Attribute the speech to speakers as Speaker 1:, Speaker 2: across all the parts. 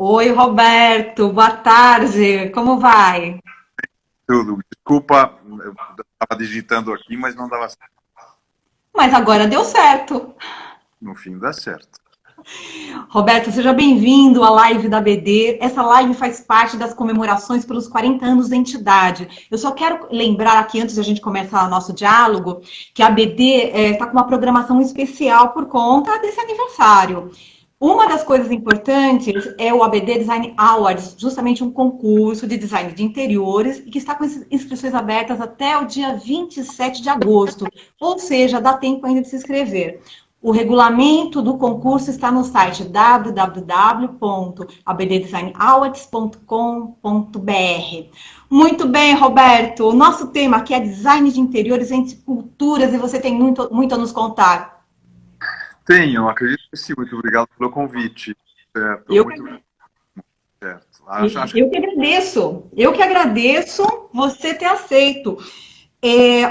Speaker 1: Oi, Roberto, boa tarde, como vai?
Speaker 2: Tudo. Desculpa, eu estava digitando aqui, mas não dava certo.
Speaker 1: Mas agora deu certo.
Speaker 2: No fim dá certo.
Speaker 1: Roberto, seja bem-vindo à live da BD. Essa live faz parte das comemorações pelos 40 anos da entidade. Eu só quero lembrar aqui, antes de a gente começar o nosso diálogo, que a BD está com uma programação especial por conta desse aniversário. Uma das coisas importantes é o ABD Design Awards, justamente um concurso de design de interiores, e que está com inscrições abertas até o dia 27 de agosto, ou seja, dá tempo ainda de se inscrever. O regulamento do concurso está no site www.abddesignawards.com.br. Muito bem, Roberto. O nosso tema aqui é design de interiores entre culturas e você tem muito a nos contar.
Speaker 2: Tenho, acredito que sim. Muito obrigado pelo convite. Certo,
Speaker 1: Eu
Speaker 2: muito certo. Acho que
Speaker 1: Eu que agradeço. Eu que agradeço você ter aceito.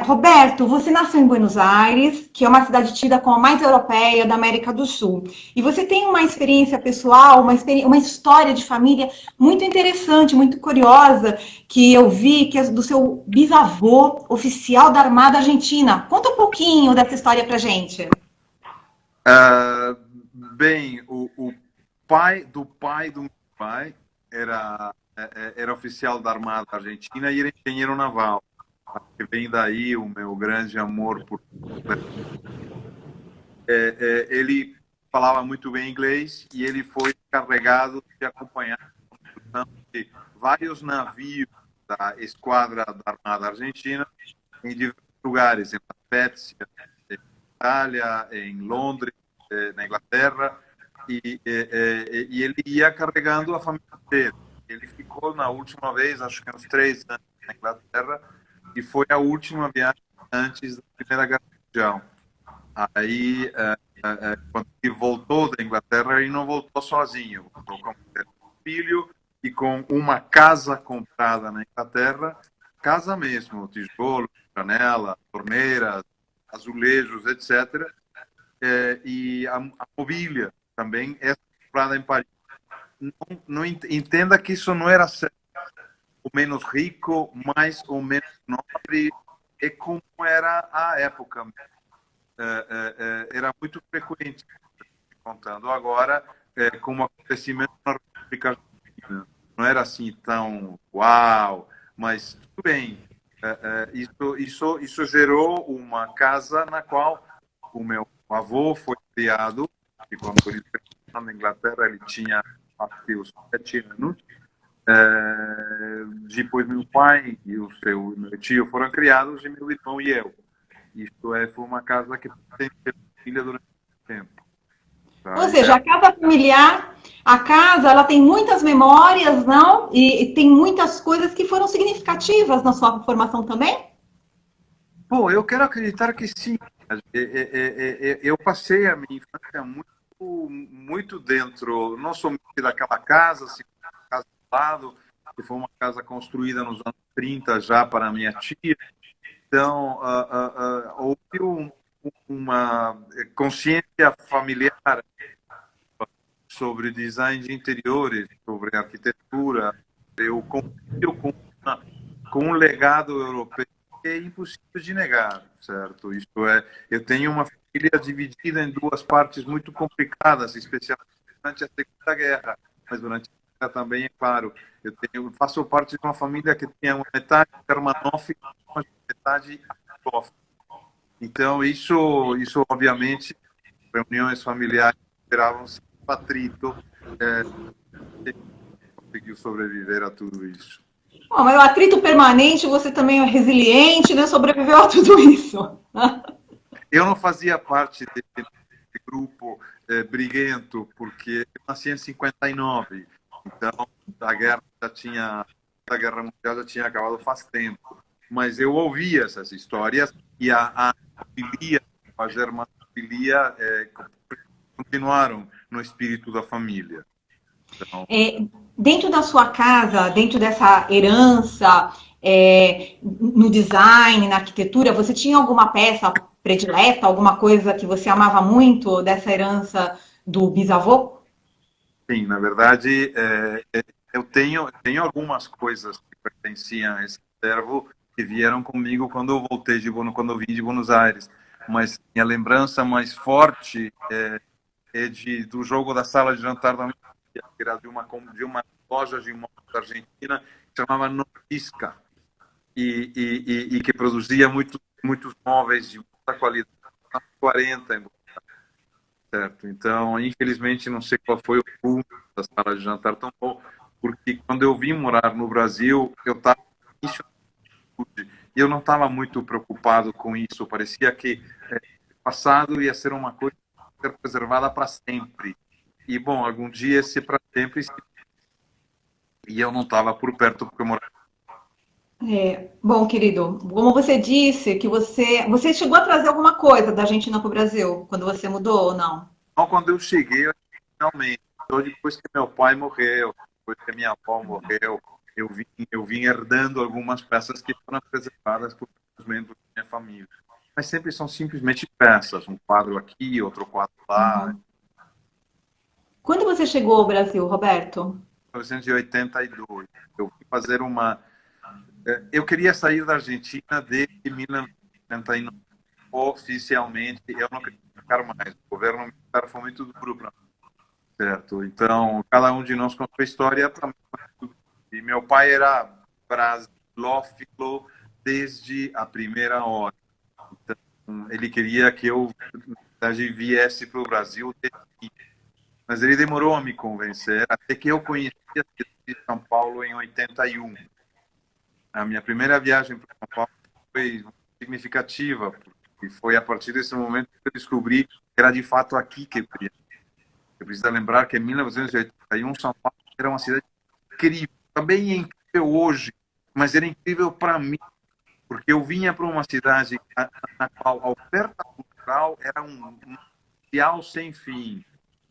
Speaker 1: Roberto, você nasceu em Buenos Aires, que é uma cidade tida como a mais europeia da América do Sul. E você tem uma experiência pessoal, uma história de família muito interessante, muito curiosa, que eu vi, que é do seu bisavô, oficial da Armada Argentina. Conta um pouquinho dessa história pra gente.
Speaker 2: bem, o pai do meu pai era oficial da Armada Argentina e era engenheiro naval. Acho que vem daí o meu grande amor por. Ele falava muito bem inglês e ele foi encarregado de acompanhar a construção de vários navios da esquadra da Armada Argentina em diversos lugares, em La Spezia, em Itália, em Londres, na Inglaterra, e ele ia carregando a família inteira. Ele ficou na última vez, acho que uns 3 anos na Inglaterra, e foi a última viagem antes da Primeira Guerra Mundial. Aí, quando ele voltou da Inglaterra, ele não voltou sozinho, voltou com um filho e com uma casa comprada na Inglaterra, casa mesmo, tijolo, janela, torneiras, azulejos, etc. E a mobília também é comprada em Paris. Não entenda que isso não era certo. O menos rico, mais ou menos nobre, é como era a época. Era muito frequente, contando agora, como acontecimento na República Argentina. Não era assim tão uau, mas tudo bem. Isso gerou uma casa na qual o meu avô foi criado, e quando ele foi na Inglaterra, ele tinha acho que os 7 anos. Depois meu pai e meu tio foram criados, e meu irmão e eu. Isto foi uma casa que pertenceu à família durante muito tempo.
Speaker 1: Ou
Speaker 2: Tá?
Speaker 1: seja, a casa familiar, a casa, ela tem muitas memórias, não? E tem muitas coisas que foram significativas na sua formação também?
Speaker 2: Bom, eu quero acreditar que sim. Eu passei a minha infância muito dentro, não somente daquela casa, assim, casa do lado, que foi uma casa construída nos anos 30 já para a minha tia. Então, houve uma consciência familiar sobre design de interiores, sobre arquitetura. Eu convivo com um legado europeu que é impossível de negar, certo? Isto é, eu tenho uma família dividida em duas partes muito complicadas, especialmente durante a Segunda Guerra, mas durante a Guerra também, é claro. Eu faço parte de uma família que tem uma metade germanófica e uma metade anglófica. Então, isso obviamente, reuniões familiares geravam sempre atrito, conseguiu sobreviver a tudo isso.
Speaker 1: Bom, mas o atrito permanente, você também é resiliente, né? Sobreviveu a tudo isso.
Speaker 2: Eu não fazia parte desse grupo briguento, porque eu nasci em 59, então a Guerra Mundial já tinha acabado faz tempo. Mas eu ouvia essas histórias e a filia, a germanofilia continuaram no espírito da família. Então,
Speaker 1: Dentro da sua casa, dentro dessa herança, no design, na arquitetura, você tinha alguma peça predileta, alguma coisa que você amava muito dessa herança do bisavô?
Speaker 2: Sim, na verdade, eu tenho algumas coisas que pertenciam a esse acervo que vieram comigo quando eu voltei quando eu vim de Buenos Aires. Mas minha lembrança mais forte do jogo da sala de jantar da minha filha, que era de uma loja de imóveis da Argentina, que chamava Norisca, e que produzia muitos móveis de muita qualidade, 40, certo? Então, infelizmente, não sei qual foi o rumo da sala de jantar tão bom, porque quando eu vim morar no Brasil, eu estava e eu não estava muito preocupado com isso. Parecia que o passado ia ser uma coisa a ser preservada para sempre. E, bom, algum dia esse para sempre, e eu não estava por perto porque eu morava.
Speaker 1: Bom, querido, como você disse que você chegou a trazer alguma coisa da Argentina para o Brasil quando você mudou ou não?
Speaker 2: Então, quando eu cheguei, finalmente, então, depois que meu pai morreu, depois que minha avó morreu, eu vim herdando algumas peças que foram preservadas por os membros da minha família. Mas sempre são simplesmente peças, um quadro aqui, outro quadro lá.
Speaker 1: Uhum. Quando você chegou ao Brasil, Roberto?
Speaker 2: 1982, eu fui fazer uma. Eu queria sair da Argentina desde 1979. Oficialmente, eu não queria ficar mais. O governo militar foi muito duro para mim, certo? Então, cada um de nós com a sua história. E meu pai era brasilófilo desde a primeira hora. Então, ele queria que eu viesse para o Brasil, mas ele demorou a me convencer, até que eu conheci a cidade de São Paulo em 81. A minha primeira viagem para São Paulo foi significativa, porque foi a partir desse momento que eu descobri que era de fato aqui que eu queria. Eu preciso lembrar que em 1981 São Paulo era uma cidade incrível, também é incrível hoje, mas era incrível para mim, porque eu vinha para uma cidade na qual a oferta cultural era um mundial sem fim,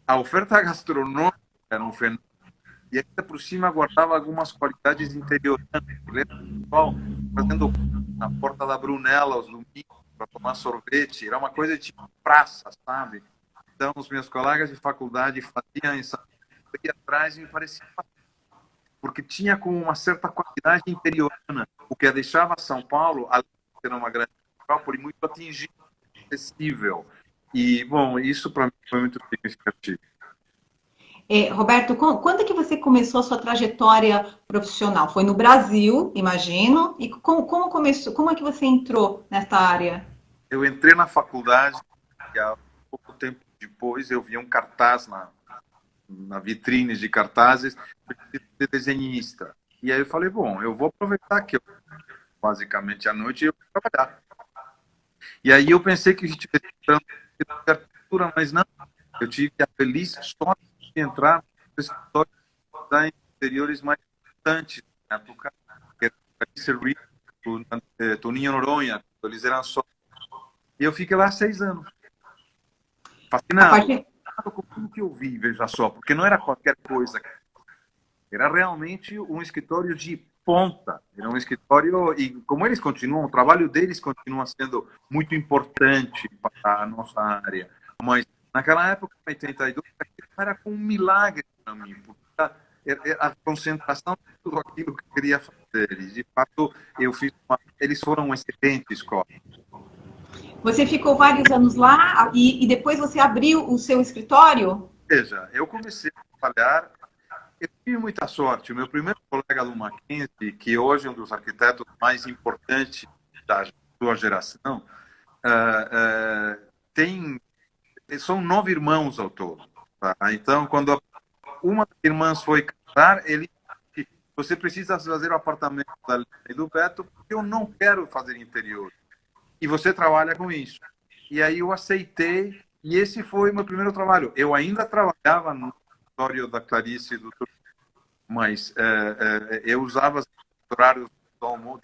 Speaker 2: a oferta gastronômica era um fenômeno, e ainda por cima guardava algumas qualidades interiorizanas. Lembra o pessoal fazendo na porta da Brunella aos domingos para tomar sorvete? Era uma coisa de praça, sabe? Então, os meus colegas de faculdade faziam isso, eu ia atrás e me parecia, porque tinha com uma certa qualidade interiorana, o que deixava São Paulo, além de ser uma grande metrópole, muito atingível, acessível. E, bom, isso para mim foi muito significativo.
Speaker 1: Roberto, quando que você começou a sua trajetória profissional? Foi no Brasil, imagino. E como começou? Como é que você entrou nessa área?
Speaker 2: Eu entrei na faculdade e há pouco tempo depois eu vi um cartaz na vitrine de cartazes de desenhista. E aí eu falei, bom, eu vou aproveitar que eu basicamente à noite e eu vou trabalhar. E aí eu pensei que a gente tivesse entrando em arquitetura, mas não. Eu tive a feliz sorte de entrar no escritório da interiores mais importantes na época, que era o Alice Reed, o Toninho Noronha, eles eram só. E eu fiquei lá 6 anos,
Speaker 1: A
Speaker 2: fascinado
Speaker 1: partir,
Speaker 2: com tudo que eu vi, veja só, porque não era qualquer coisa. Era realmente um escritório de ponta. Era um escritório, e como eles continuam, o trabalho deles continua sendo muito importante para a nossa área. Mas naquela época, em 82, era como um milagre para mim, porque a concentração de tudo aquilo que eu queria fazer. E, de fato, eles foram uma excelente escola.
Speaker 1: você ficou vários anos lá e depois você abriu o seu escritório?
Speaker 2: Veja, eu comecei a trabalhar. Eu tive muita sorte. O meu primeiro colega do Mackenzie, que hoje é um dos arquitetos mais importantes da sua geração, ah, ah, tem, são 9 irmãos ao todo. Tá? Então, quando uma das irmãs foi casar, ele disse, você precisa fazer o apartamento da Lina e do Beto, porque eu não quero fazer interior. E você trabalha com isso. E aí eu aceitei, e esse foi o meu primeiro trabalho. Eu ainda trabalhava no escritório da Clarice e do, mas eu usava os horários do almoço,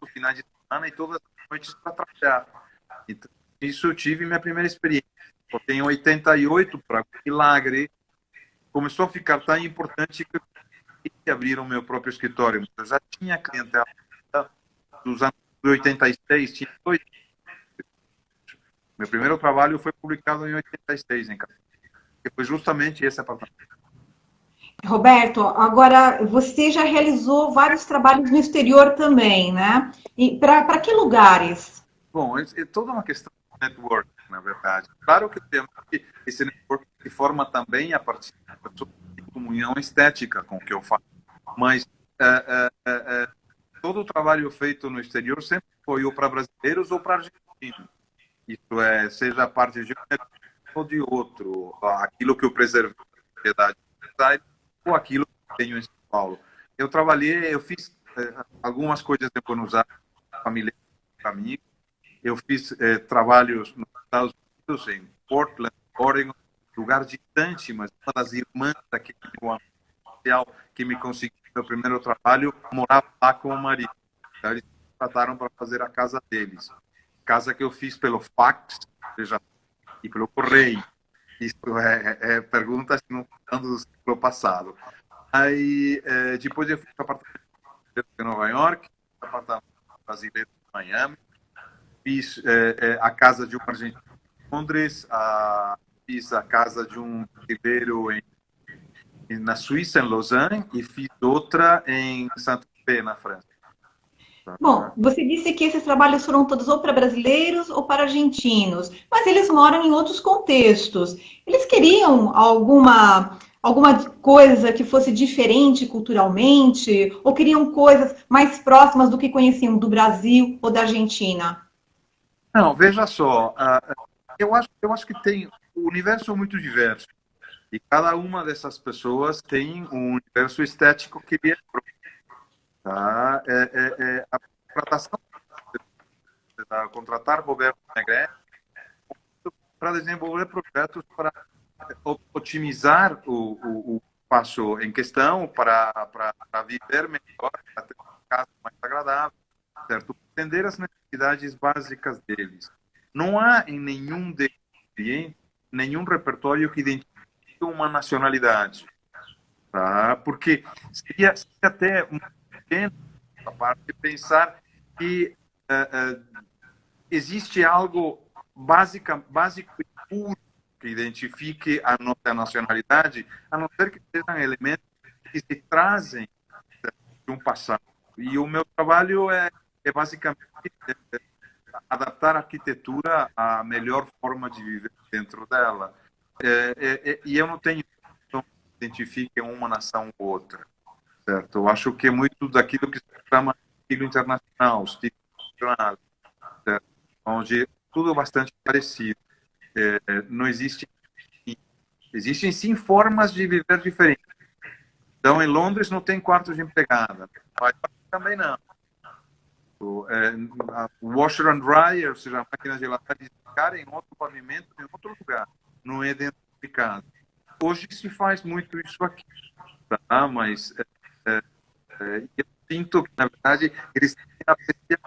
Speaker 2: no final de semana e todas as noites para trabalhar. Então, isso eu tive minha primeira experiência. Eu tenho 88, para milagre, começou a ficar tão importante que eu tive que abrir o meu próprio escritório. Eu já tinha clientela dos anos de 86, tinha 2. Meu primeiro trabalho foi publicado em 86, em casa, que foi justamente esse apartamento.
Speaker 1: Roberto, agora você já realizou vários trabalhos no exterior também, né? E para que lugares?
Speaker 2: Bom, é toda uma questão de network, na verdade. Claro que temos que esse network se forma também a partir da comunhão estética com o que eu faço, mas todo o trabalho feito no exterior sempre foi ou para brasileiros ou para argentinos. Isso é, seja a parte de um ou de outro, aquilo que eu preservei da sociedade ou aquilo que eu tenho em São Paulo. Eu fiz algumas coisas em Buenos Aires, família, amigos. Eu fiz trabalhos nos Estados Unidos, em Portland, Oregon, lugar distante, mas uma das irmãs daquele social que me conseguiu meu primeiro trabalho morava lá com o marido. Então, eles me trataram para fazer a casa deles. Casa que eu fiz pelo fax e pelo correio. Isso é pergunta se não falando do século passado. Aí, depois eu fui para o apartamento de Nova York, apartamento brasileiro de Miami, fiz a casa de um argentino em Londres, fiz a casa de um brasileiro na Suíça, em Lausanne, e fiz outra em Saint-Tropez, na França.
Speaker 1: Bom, você disse que esses trabalhos foram todos ou para brasileiros ou para argentinos, mas eles moram em outros contextos. Eles queriam alguma coisa que fosse diferente culturalmente, ou queriam coisas mais próximas do que conheciam do Brasil ou da Argentina?
Speaker 2: Não, veja só, eu acho que tem o universo é muito diverso e cada uma dessas pessoas tem um universo estético que lhe é próprio, tá? A contratação contratar Roberto Negrete para desenvolver projetos para otimizar o espaço em questão, para viver melhor, para ter uma casa mais agradável, certo? Atender as necessidades básicas deles. Não há em nenhum desses clientes nenhum repertório que identifique uma nacionalidade, tá? Porque seria até uma pequena parte de pensar que existe algo básico e puro que identifique a nossa nacionalidade, a não ser que sejam elementos que se trazem de um passado. E o meu trabalho é basicamente adaptar a arquitetura à melhor forma de viver dentro dela. E eu não tenho que identifique uma nação ou outra, certo? Eu acho que é muito daquilo que se chama estilo internacional, estilo internacional, certo? Onde tudo é bastante parecido. Não existe, existem sim formas de viver diferentes. Então, em Londres não tem quarto de empregada, mas também não. O washer and dryer, ou seja, a máquina de lavar e secar em outro pavimento, em outro lugar, não é dentro de casa. Hoje se faz muito isso aqui, tá? Mas eu sinto que, na verdade, eles têm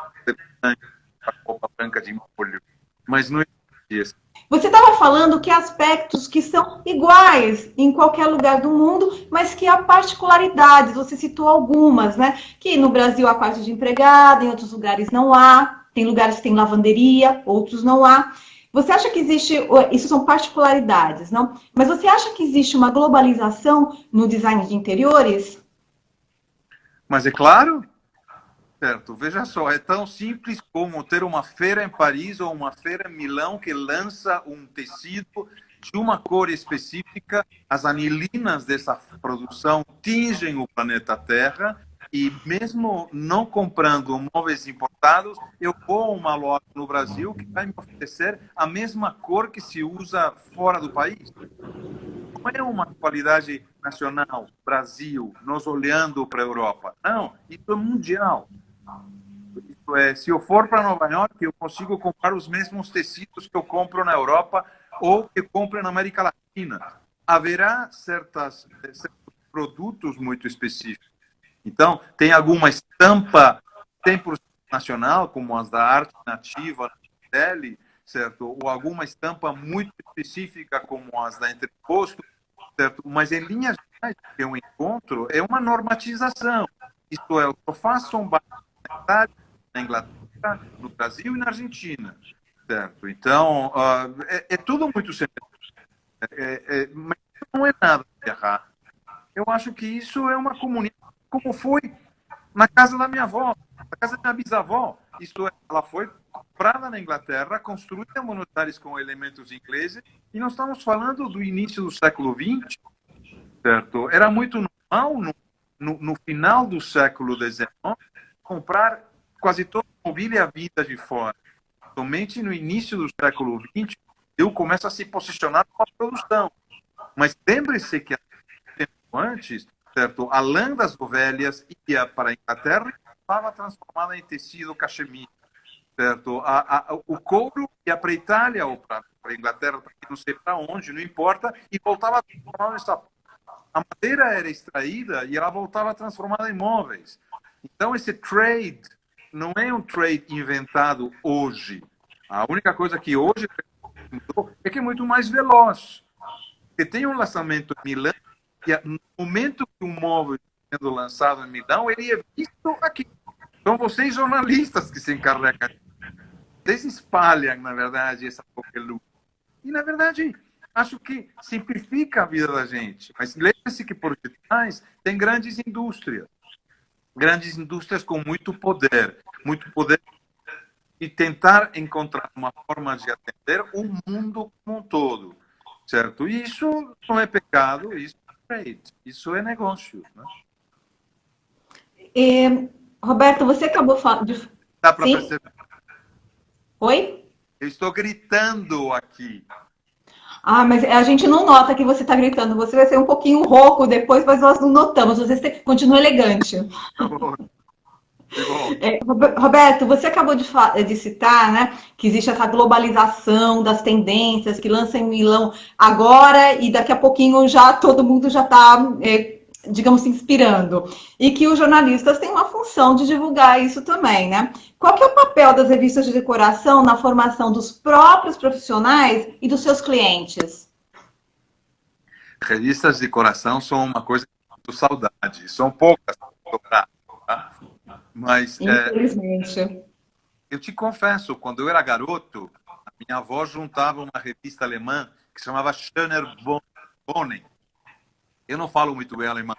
Speaker 2: a roupa branca de molho, mas não existe isso.
Speaker 1: Você estava falando que há aspectos que são iguais em qualquer lugar do mundo, mas que há particularidades. Você citou algumas, né? Que no Brasil há quarto de empregada, em outros lugares não há. Tem lugares que tem lavanderia, outros não há. Você acha que existe, isso são particularidades, não? Mas você acha que existe uma globalização no design de interiores?
Speaker 2: Mas é claro, certo, veja só, é tão simples como ter uma feira em Paris ou uma feira em Milão que lança um tecido de uma cor específica, as anilinas dessa produção tingem o planeta Terra e mesmo não comprando móveis importados, eu vou a uma loja no Brasil que vai me oferecer a mesma cor que se usa fora do país. Não é uma qualidade nacional, Brasil, nós olhando para a Europa. Não, isso é mundial. Isso é, se eu for para Nova York, eu consigo comprar os mesmos tecidos que eu compro na Europa ou que compro na América Latina. Haverá certos produtos muito específicos. Então, tem alguma estampa 100% nacional, como as da arte nativa, Delhi, certo? Ou alguma estampa muito específica, como as da Entreposto, certo? Mas, em linhas gerais, que eu encontro é uma normatização. Isto é, eu faço um bairro na Inglaterra, no Brasil e na Argentina, certo? Então, é tudo muito semelhante. Mas não é nada de errado. eu acho que isso é uma comunidade, como foi na casa da minha avó, na casa da minha bisavó. Isto é, ela foi comprada na Inglaterra, construída em Buenos Aires com elementos ingleses, e nós estamos falando do início do século XX, certo? Era muito normal, no final do século XIX, comprar quase toda a mobília vinda de fora. Somente no início do século XX, eu começo a se posicionar com a produção. Mas lembre-se que tempo antes, certo? A lã das ovelhas ia para a Inglaterra e estava transformada em tecido cachemira, certo? O couro ia para a Itália ou para a Inglaterra, não sei para onde, não importa, e voltava transformada em sapato. A madeira era extraída e ela voltava transformada em móveis. Então, esse trade não é um trade inventado hoje. A única coisa que hoje mudou é que é muito mais veloz. Porque tem um lançamento em Milão, e no momento que um móvel está sendo lançado em Milão, ele é visto aqui. São vocês, jornalistas, que se encarregam. Vocês espalham, na verdade, essa coqueluche. E, na verdade, acho que simplifica a vida da gente. Mas lembre-se que por detrás tem grandes indústrias com muito poder e tentar encontrar uma forma de atender o mundo como um todo, certo? E isso não é pecado, isso é trade, isso é negócio, né?
Speaker 1: Roberto, você acabou falando de...
Speaker 2: Dá para
Speaker 1: Sim?
Speaker 2: perceber?
Speaker 1: Oi?
Speaker 2: Eu estou gritando aqui.
Speaker 1: Ah, mas a gente não nota que você está gritando. Você vai ser um pouquinho rouco depois, mas nós não notamos. Você continua elegante. Roberto, você acabou de citar, né, que existe essa globalização das tendências, que lança em Milão agora e daqui a pouquinho já todo mundo já está, digamos, se inspirando. E que os jornalistas têm uma função de divulgar isso também, né? Qual que é o papel das revistas de decoração na formação dos próprios profissionais e dos seus clientes?
Speaker 2: Revistas de decoração são uma coisa com saudade. São poucas, tá? Mas
Speaker 1: infelizmente.
Speaker 2: Eu te confesso, quando eu era garoto, a minha avó juntava uma revista alemã que se chamava Schöner Bonen. Eu não falo muito bem alemão,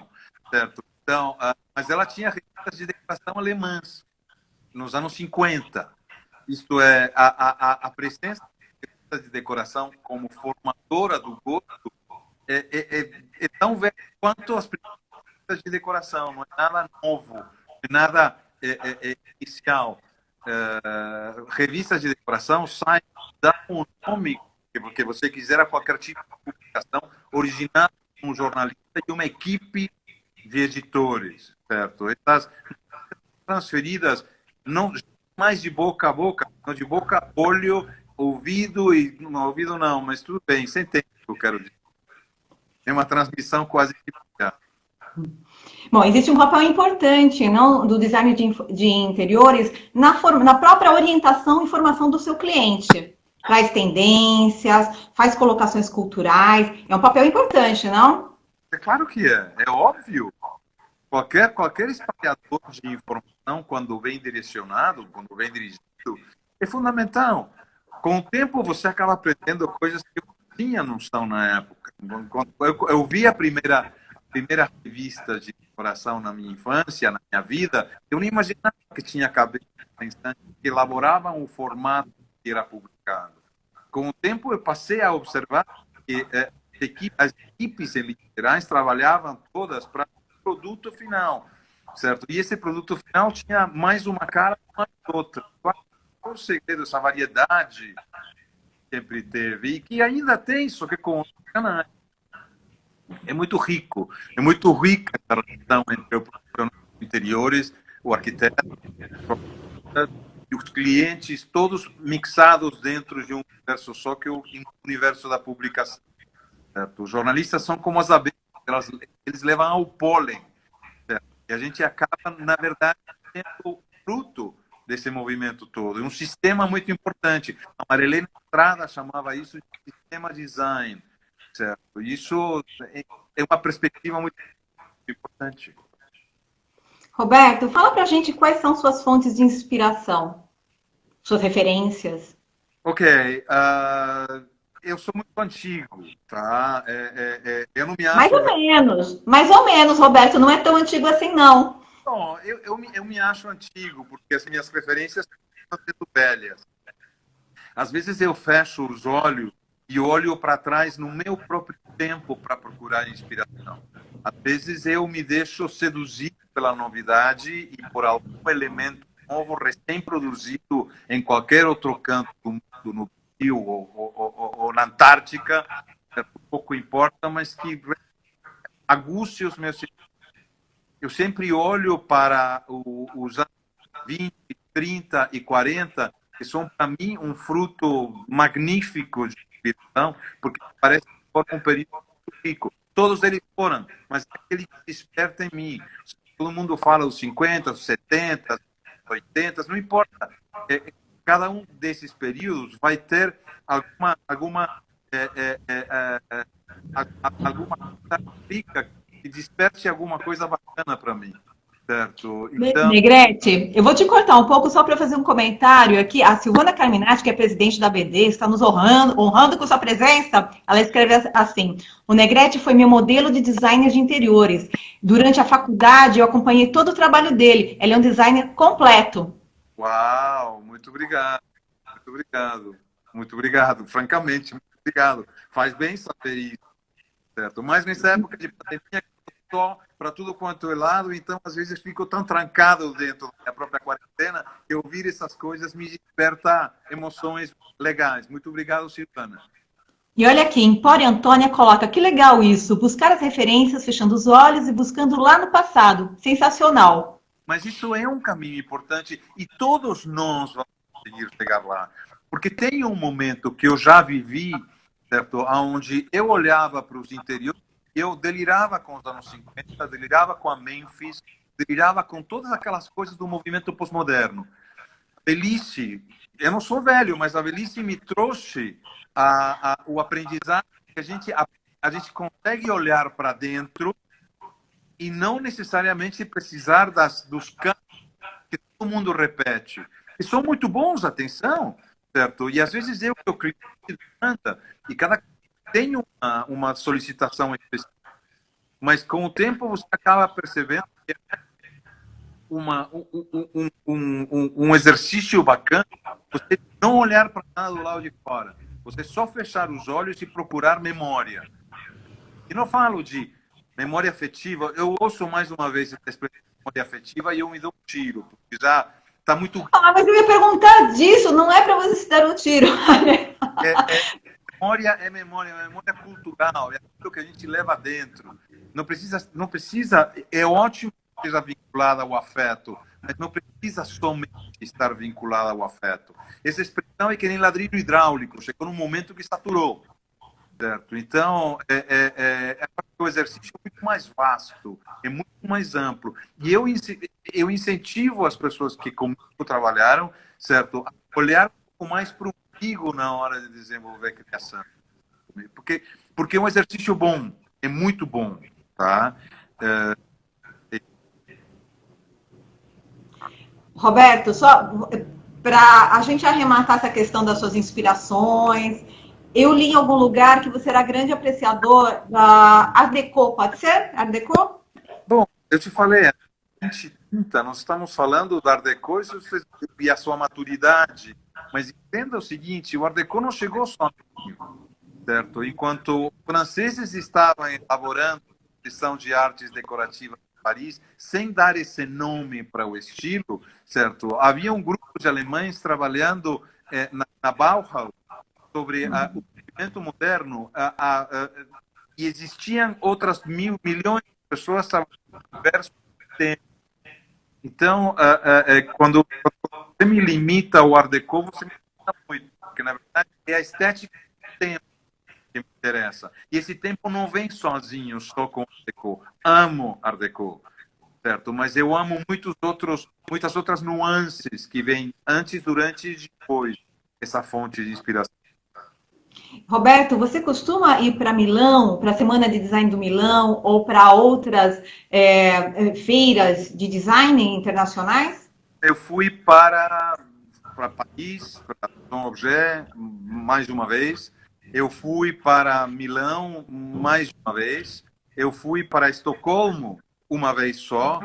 Speaker 2: certo? Então, mas ela tinha revistas de decoração alemãs nos anos 50. Isto é, a presença de decoração como formadora do gosto é tão velha quanto as revistas de decoração. Não é nada novo, não é nada inicial. Revistas de decoração saem, dá um nome que você quiser a qualquer tipo de publicação, original de um jornalista e uma equipe de editores, certo? Essas transferidas não mais de boca a boca, não de boca a olho, ouvido e não ouvido não, mas tudo bem, você entende o que eu quero dizer. É uma transmissão quase que...
Speaker 1: Bom, existe um papel importante, não, do design de interiores na própria orientação e formação do seu cliente. Traz tendências, faz colocações culturais. É um papel importante, não?
Speaker 2: É claro que é. É óbvio. Qualquer espalhador de informação, quando bem direcionado, quando bem dirigido, é fundamental. Com o tempo, você acaba aprendendo coisas que eu não tinha noção na época. Quando eu vi a primeira revista de decoração na minha infância, na minha vida, eu não imaginava que tinha cabeça que elaboravam o formato que era publicado. Com o tempo, eu passei a observar que as equipes literais trabalhavam todas para o produto final, certo? E esse produto final tinha mais uma cara e mais outra. Qual é o segredo dessa variedade que sempre teve e que ainda tem, só que com canais? É muito rico, é muito rica a relação entre o profissional de interiores, o arquiteto e os clientes, todos mixados dentro de um universo só, que é o universo da publicação. Certo? Os jornalistas são como as abelhas, eles levam ao pólen, certo? E a gente acaba, na verdade, sendo fruto desse movimento todo. É um sistema muito importante. A Marilene Estrada chamava isso de sistema design. Certo. Isso é uma perspectiva muito importante.
Speaker 1: Roberto, fala pra gente quais são suas fontes de inspiração, suas referências.
Speaker 2: Ok. eu sou muito antigo, tá? Eu não me
Speaker 1: Mais
Speaker 2: acho
Speaker 1: ou menos. Mais ou menos, Roberto. Não é tão antigo assim, não.
Speaker 2: Não, eu me acho antigo, porque as minhas referências estão sendo velhas. Às vezes eu fecho os olhos e olho para trás no meu próprio tempo para procurar inspiração. Às vezes eu me deixo seduzir pela novidade e por algum elemento novo recém-produzido em qualquer outro canto do mundo, no Brasil ou na Antártica, pouco importa, mas que aguce os meus. Eu sempre olho para os anos 20, 30 e 40, que são, para mim, um fruto magnífico de inspiração, porque parece que foram um período muito rico. Todos eles foram, mas aquele que desperta em mim. Todo mundo fala os 50, os 70, os 80, não importa. Cada um desses períodos vai ter alguma rica que desperte alguma coisa bacana para mim, certo? Então,
Speaker 1: Negrete, eu vou te cortar um pouco só para fazer um comentário aqui. A Silvana Carminati, que é presidente da BD, está nos honrando com sua presença. Ela escreve assim: o Negrete foi meu modelo de designer de interiores. Durante a faculdade, eu acompanhei todo o trabalho dele. Ele é um designer completo.
Speaker 2: uau, muito obrigado, muito obrigado, muito obrigado, francamente, muito obrigado. Faz bem saber isso, certo? Mas nessa época de pandemia, só para tudo quanto é lado, então às vezes fico tão trancado dentro da própria quarentena que ouvir essas coisas me desperta emoções legais. Muito obrigado, Silvana.
Speaker 1: E olha aqui, Empório Antônia coloca, que legal isso, buscar as referências, fechando os olhos e buscando lá no passado. Sensacional.
Speaker 2: Mas isso é um caminho importante e todos nós vamos conseguir chegar lá. Porque tem um momento que eu já vivi, certo? Onde eu olhava para os interiores, eu delirava com os anos 50, delirava com a Memphis, delirava com todas aquelas coisas do movimento pós-moderno. A velhice, eu não sou velho, mas a velhice me trouxe o aprendizado que a gente consegue olhar para dentro e não necessariamente precisar dos campos que todo mundo repete. E são muito bons, atenção, certo? E às vezes eu critico e cada tem uma solicitação específica, mas com o tempo você acaba percebendo que é um exercício bacana você não olhar para nada do lado de fora, você só fechar os olhos e procurar memória. E não falo de memória afetiva, eu ouço mais uma vez essa expressão memória afetiva e eu me dou um tiro, porque já está muito.
Speaker 1: Ah, mas eu ia perguntar disso, não é para você se dar um tiro.
Speaker 2: Memória cultural, é aquilo que a gente leva dentro. Não precisa, é ótimo que seja vinculada ao afeto, mas não precisa somente estar vinculada ao afeto. Essa expressão é que nem ladrilho hidráulico, chegou num momento que saturou. Certo. Então, o exercício é muito mais vasto, é muito mais amplo. E eu incentivo as pessoas que comigo trabalharam, certo, a olhar um pouco mais para o umbigo na hora de desenvolver a criação. Porque é um exercício bom, é muito bom. Tá?
Speaker 1: Roberto, só para a gente arrematar essa questão das suas inspirações, eu li em algum lugar que você era grande apreciador da Art Deco, pode ser? Art Deco?
Speaker 2: Bom, eu te falei, 2030, nós estamos falando do Art Deco e a sua maturidade, mas entenda o seguinte, o Art Deco não chegou só no Rio, certo? Enquanto os franceses estavam elaborando a coleção de artes decorativas de Paris, sem dar esse nome para o estilo, certo? Havia um grupo de alemães trabalhando na Bauhaus, sobre o movimento moderno, e existiam outras milhões de pessoas trabalhando em diversos temas. Então, quando você me limita ao Art Deco, você me limita muito, porque, na verdade, é a estética do tempo que me interessa. E esse tempo não vem sozinho, só com Art Deco. Amo Art Deco, certo? Mas eu amo muitas outras nuances que vêm antes, durante e depois essa fonte de inspiração.
Speaker 1: Roberto, você costuma ir para Milão, para a Semana de Design do Milão, ou para outras feiras de design internacionais?
Speaker 2: Eu fui para Paris, para São Objet, mais de uma vez. Eu fui para Milão mais de uma vez. Eu fui para Estocolmo uma vez só.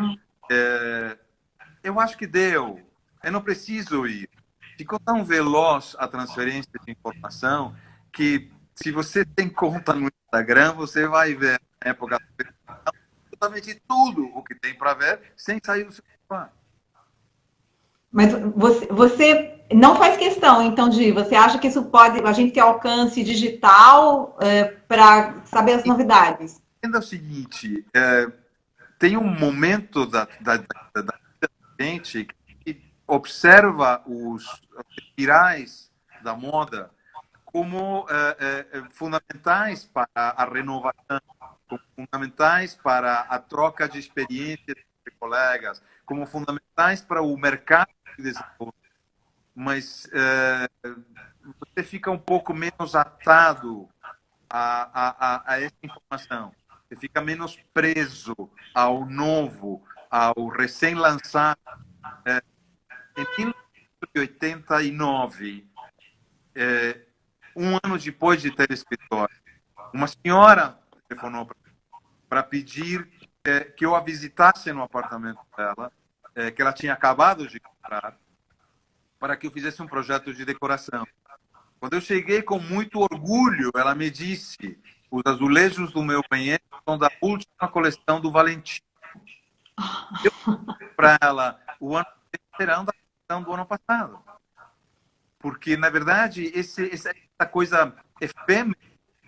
Speaker 2: Eu acho que deu. Eu não preciso ir. Ficou tão veloz a transferência de informação que, se você tem conta no Instagram, você vai ver na época absolutamente tudo o que tem para ver sem sair do seu celular.
Speaker 1: Mas você não faz questão, então, de você acha que isso pode, a gente ter alcance digital para saber as novidades?
Speaker 2: Entenda o seguinte, tem um momento da gente que observa os virais da moda como fundamentais para a renovação, como fundamentais para a troca de experiências entre colegas, como fundamentais para o mercado de desenvolvimento. Mas você fica um pouco menos atado a essa informação. Você fica menos preso ao novo, ao recém-lançado. Em 1989, um ano depois de ter escritório, uma senhora telefonou para pedir que eu a visitasse no apartamento dela, que ela tinha acabado de comprar, para que eu fizesse um projeto de decoração. Quando eu cheguei com muito orgulho, ela me disse: os azulejos do meu banheiro são da última coleção do Valentino. Eu disse para ela: o ano serão da coleção do ano passado. Porque, na verdade, essa coisa efêmera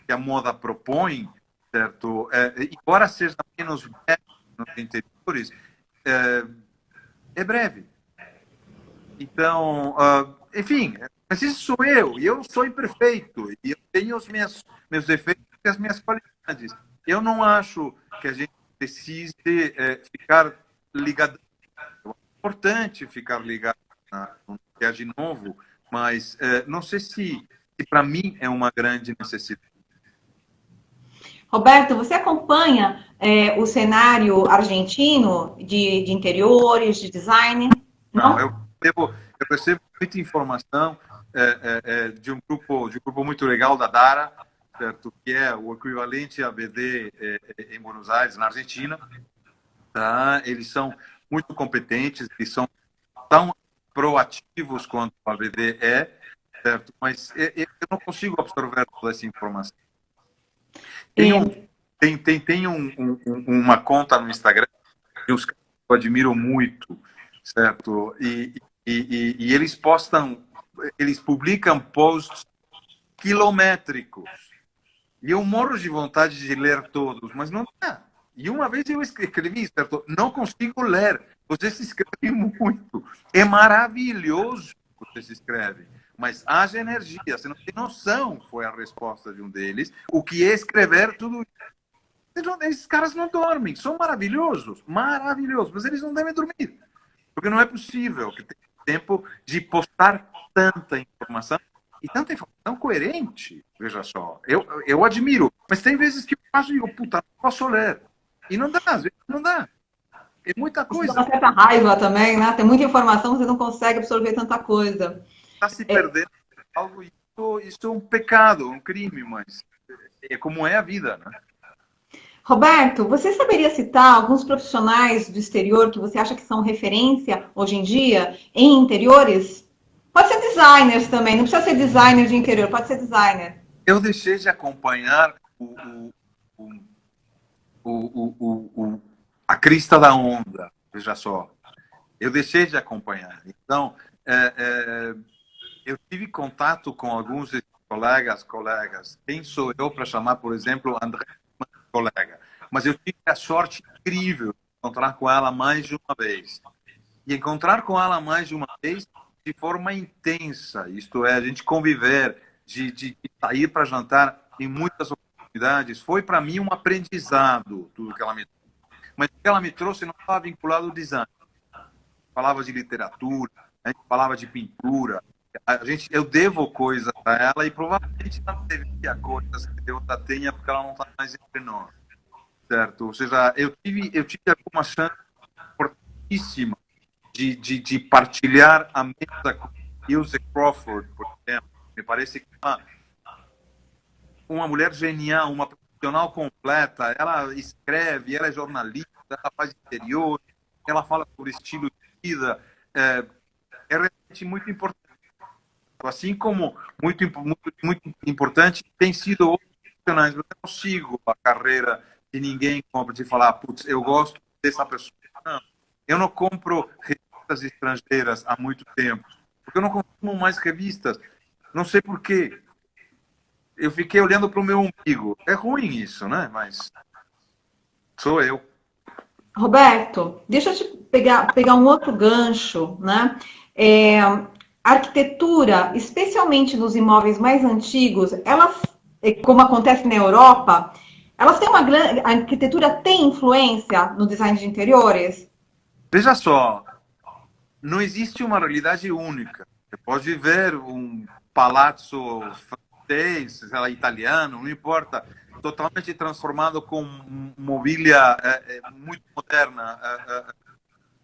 Speaker 2: que a moda propõe, certo? Embora seja menos breve nos interiores, é breve. Então, enfim, mas isso sou eu, e eu sou imperfeito, e eu tenho os meus defeitos e as minhas qualidades. Eu não acho que a gente precise ficar ligado. É importante ficar ligado no que é de novo, mas não sei se para mim é uma grande necessidade.
Speaker 1: Roberto, você acompanha o cenário argentino de interiores, de design?
Speaker 2: Não,
Speaker 1: Não?
Speaker 2: eu recebo muita informação de um grupo muito legal da Dara, certo? Que é o equivalente à BD em Buenos Aires, na Argentina. Tá? Eles são muito competentes, eles são tão proativos quanto a BD certo? Mas eu não consigo absorver toda essa informação. Tem uma conta no Instagram de uns caras que eu admiro muito, certo? E eles publicam posts quilométricos. E eu morro de vontade de ler todos, mas não dá. E uma vez eu escrevi, certo? Não consigo ler. Você se escreve muito. É maravilhoso que você se escreve. Mas haja energia. Você não tem noção, foi a resposta de um deles. O que é escrever tudo isso? Esses caras não dormem. São maravilhosos. Maravilhosos. Mas eles não devem dormir. Porque não é possível que tenha tempo de postar tanta informação e tanta informação coerente. Veja só, eu admiro, mas tem vezes que eu faço e digo, puta, não posso ler. E não dá, às vezes não dá. É muita coisa.
Speaker 1: Isso dá uma certa raiva também, né? Tem muita informação, você não consegue absorver tanta coisa.
Speaker 2: Está se perdendo algo, isso é um pecado, um crime, mas é como é a vida, né?
Speaker 1: Roberto, você saberia citar alguns profissionais do exterior que você acha que são referência hoje em dia em interiores? Pode ser designers também, não precisa ser designer de interior, pode ser designer.
Speaker 2: Eu deixei de acompanhar a crista da onda, veja só. Eu deixei de acompanhar. Então, eu tive contato com alguns colegas. Quem sou eu para chamar, por exemplo, André, colega? Mas eu tive a sorte incrível de encontrar com ela mais de uma vez. E encontrar com ela mais de uma vez de forma intensa, isto é, a gente conviver, de sair para jantar em muitas oportunidades, foi para mim um aprendizado, tudo que ela me trouxe. Mas o que ela me trouxe não estava vinculado ao design. Falava de literatura, a gente falava de pintura, eu devo coisas a ela e provavelmente não deveria coisas que Deus a tenha porque ela não está mais entre nós, certo? Ou seja, eu tive alguma chance fortíssima de partilhar a mesa com Ilse Crawford, por exemplo. Me parece que uma mulher genial, uma profissional completa. Ela escreve, ela é jornalista, ela faz interior, ela fala sobre estilo de vida. É realmente muito importante. Assim como muito importante tem sido outros profissionais. Eu não sigo a carreira de ninguém compra de falar, putz, eu gosto dessa pessoa. Não. Eu não compro revistas estrangeiras há muito tempo, porque eu não consumo mais revistas. Não sei por quê. Eu fiquei olhando para o meu umbigo. É ruim isso, né? Mas sou eu.
Speaker 1: Roberto, deixa eu te pegar um outro gancho, né? A arquitetura, especialmente nos imóveis mais antigos, elas, como acontece na Europa, elas têm uma grande. A arquitetura tem influência no design de interiores?
Speaker 2: Veja só, não existe uma realidade única. Você pode ver um palazzo francês, sei lá, italiano, não importa, totalmente transformado com mobília muito moderna.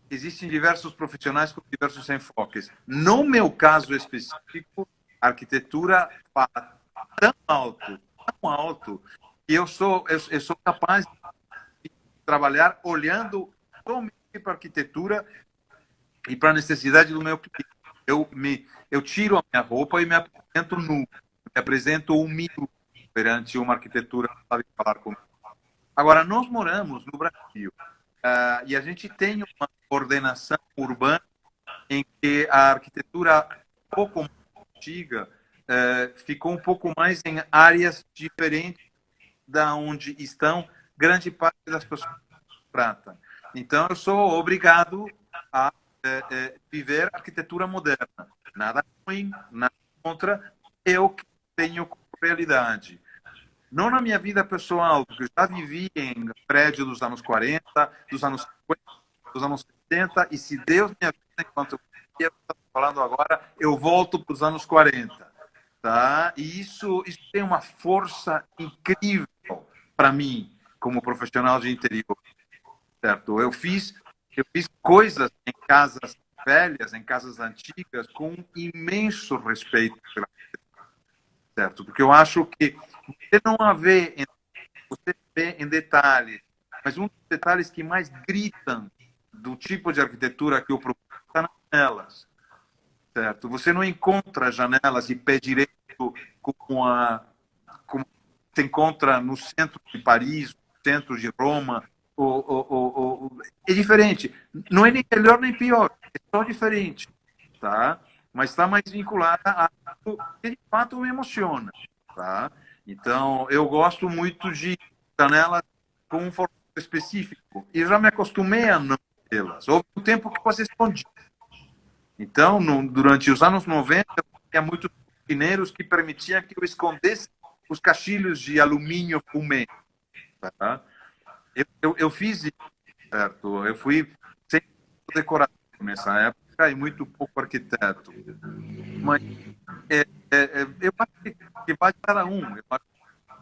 Speaker 2: Existem diversos profissionais com diversos enfoques. No meu caso específico, a arquitetura fala tão alto, que eu sou capaz de trabalhar olhando somente para a arquitetura e para a necessidade do meu cliente. Eu tiro a minha roupa e me apresento nu, me apresento humilde perante uma arquitetura que sabe falar comigo. Agora, nós moramos no Brasil e a gente tem uma ordenação urbana em que a arquitetura um pouco mais antiga ficou um pouco mais em áreas diferentes da onde estão grande parte das pessoas que tratam. Então, eu sou obrigado a viver arquitetura moderna. Nada ruim, nada contra, eu que tenho como realidade. Não na minha vida pessoal, porque eu já vivi em prédio dos anos 40, dos anos 50, dos anos 70, e se Deus me ajuda, enquanto eu estou falando agora, eu volto para os anos 40. Tá? E isso tem uma força incrível para mim, como profissional de interior. Certo? Eu fiz coisas em casas velhas, em casas antigas, com imenso respeito pela, certo? Porque eu acho que você vê em detalhes, mas um dos detalhes que mais gritam do tipo de arquitetura que eu procuro está nas janelas, certo? Você não encontra janelas de pé direito como se encontra no centro de Paris, no centro de Roma. É diferente. Não é nem melhor nem pior, é só diferente, tá? Mas está mais vinculada a algo que de fato me emociona, tá? Então, eu gosto muito de janelas com um formato específico e já me acostumei a não tê-las. Houve um tempo que você escondia. Então, durante os anos 90, eu tinha muitos cortineiros que permitiam que eu escondesse os caixilhos de alumínio fumê, tá? Eu fiz isso, certo? Eu fui sempre decorador nessa época e muito pouco arquiteto. Mas eu acho que vai cada um. Eu acho que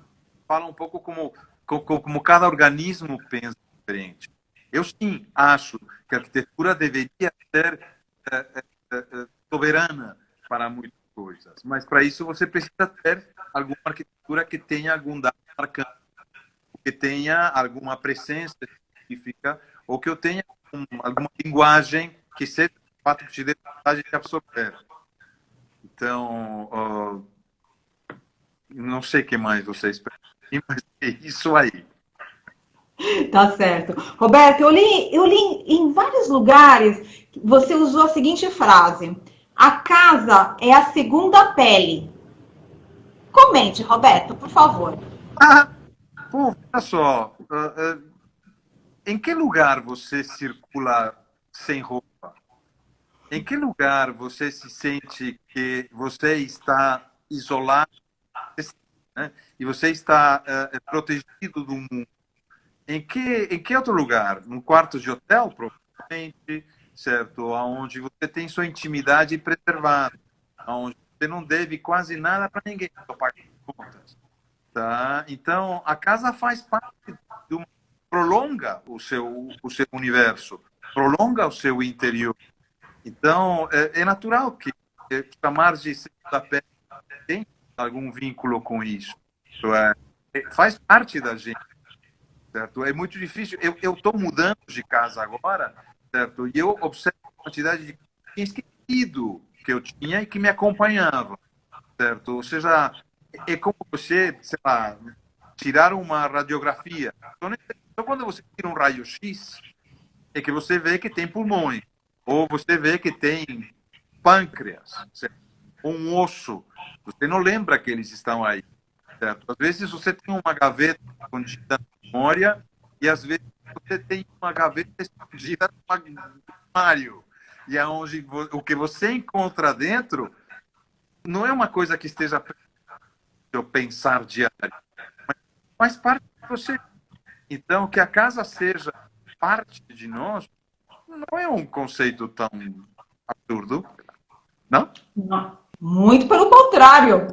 Speaker 2: fala um pouco como cada organismo pensa diferente. Eu sim acho que a arquitetura deveria ser soberana para muitas coisas, mas para isso você precisa ter alguma arquitetura que tenha algum dado marcante, que tenha alguma presença específica, ou que eu tenha alguma linguagem que seja de fato que te dê vontade de absorver. Então, não sei o que mais vocês pensam, mas é isso aí.
Speaker 1: Tá certo. Roberto, eu li em vários lugares que você usou a seguinte frase: a casa é a segunda pele. Comente, Roberto, por favor.
Speaker 2: Ah, pô, olha só, em que lugar você circula sem roupa? Em que lugar você se sente que você está isolado, né? E você está protegido do mundo? Em que outro lugar? Num quarto de hotel, provavelmente, certo? Onde você tem sua intimidade preservada, onde você não deve quase nada para ninguém, só paga as contas, tá? Então, a casa faz parte de uma, prolonga o seu universo, prolonga o seu interior. Então, é natural que chamar de segunda pele tem algum vínculo com isso. Faz parte da gente, certo? É muito difícil. Eu estou mudando de casa agora, certo? E eu observo a quantidade de esquecido que eu tinha e que me acompanhava, certo? Ou seja, é como você, sei lá, tirar uma radiografia. Então, quando você tira um raio-x, é que você vê que tem pulmões, ou você vê que tem pâncreas, certo? Ou um osso. Você não lembra que eles estão aí, certo? Às vezes você tem uma gaveta escondida na memória e às vezes você tem uma gaveta escondida no armário. E aonde o que você encontra dentro não é uma coisa que esteja eu pensar diário, mas faz parte de você. Então, que a casa seja parte de nós não é um conceito tão absurdo, não?
Speaker 1: Não, muito pelo contrário.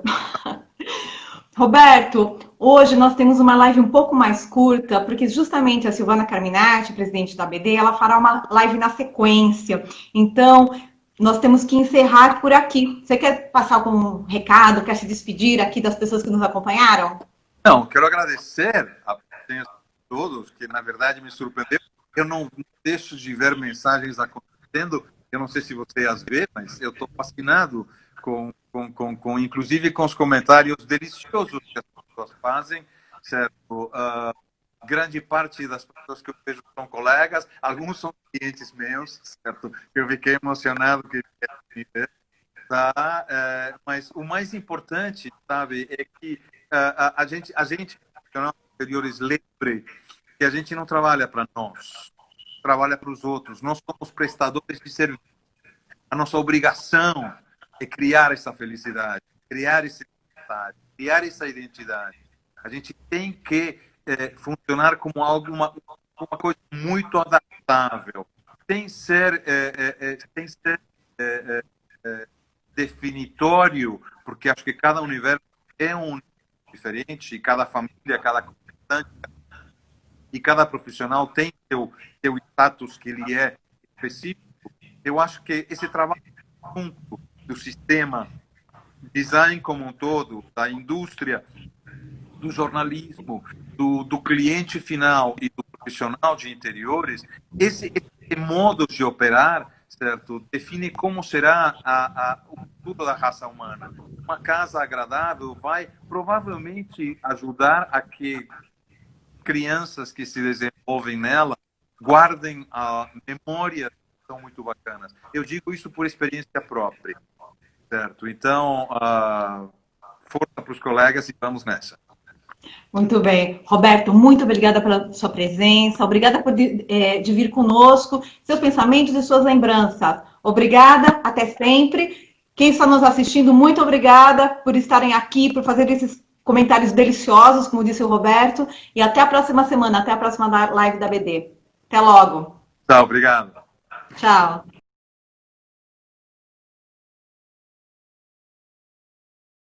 Speaker 1: Roberto, hoje nós temos uma live um pouco mais curta, porque justamente a Silvana Carminati, presidente da BD, ela fará uma live na sequência. Então, nós temos que encerrar por aqui. Você quer passar algum recado, quer se despedir aqui das pessoas que nos acompanharam?
Speaker 2: Não, quero agradecer a presença de todos, que na verdade me surpreendeu. Eu não deixo de ver mensagens acontecendo. Eu não sei se você as vê, mas eu estou fascinado inclusive com os comentários deliciosos que as pessoas fazem, certo? Grande parte das pessoas que eu vejo são colegas, alguns são clientes meus, certo? Eu fiquei emocionado que me ver, tá? Mas o mais importante, sabe, é que a gente, profissional superiores, lembre que a gente não trabalha para nós, trabalha para os outros. Nós somos prestadores de serviço. A nossa obrigação é criar essa felicidade, criar esse bem-estar, criar essa identidade. A gente tem que funcionar como uma coisa muito adaptável, sem ser definitório, porque acho que cada universo é um diferente, e cada família, cada comandante e cada profissional tem seu status que ele é específico. Eu acho que esse trabalho junto do sistema, design como um todo, da indústria, do jornalismo, do cliente final e do profissional de interiores, esse modo de operar, certo, define como será o futuro da raça humana. Uma casa agradável vai provavelmente ajudar a que crianças que se desenvolvem nela guardem a memória que são muito bacanas. Eu digo isso por experiência própria, certo? Então, força para os colegas e vamos nessa.
Speaker 1: Muito bem. Roberto, muito obrigada pela sua presença, obrigada por vir conosco, seus pensamentos e suas lembranças. Obrigada, até sempre. Quem está nos assistindo, muito obrigada por estarem aqui, por fazer esses comentários deliciosos, como disse o Roberto, e até a próxima semana, até a próxima live da BD. Até logo.
Speaker 2: Tchau, obrigado.
Speaker 1: Tchau.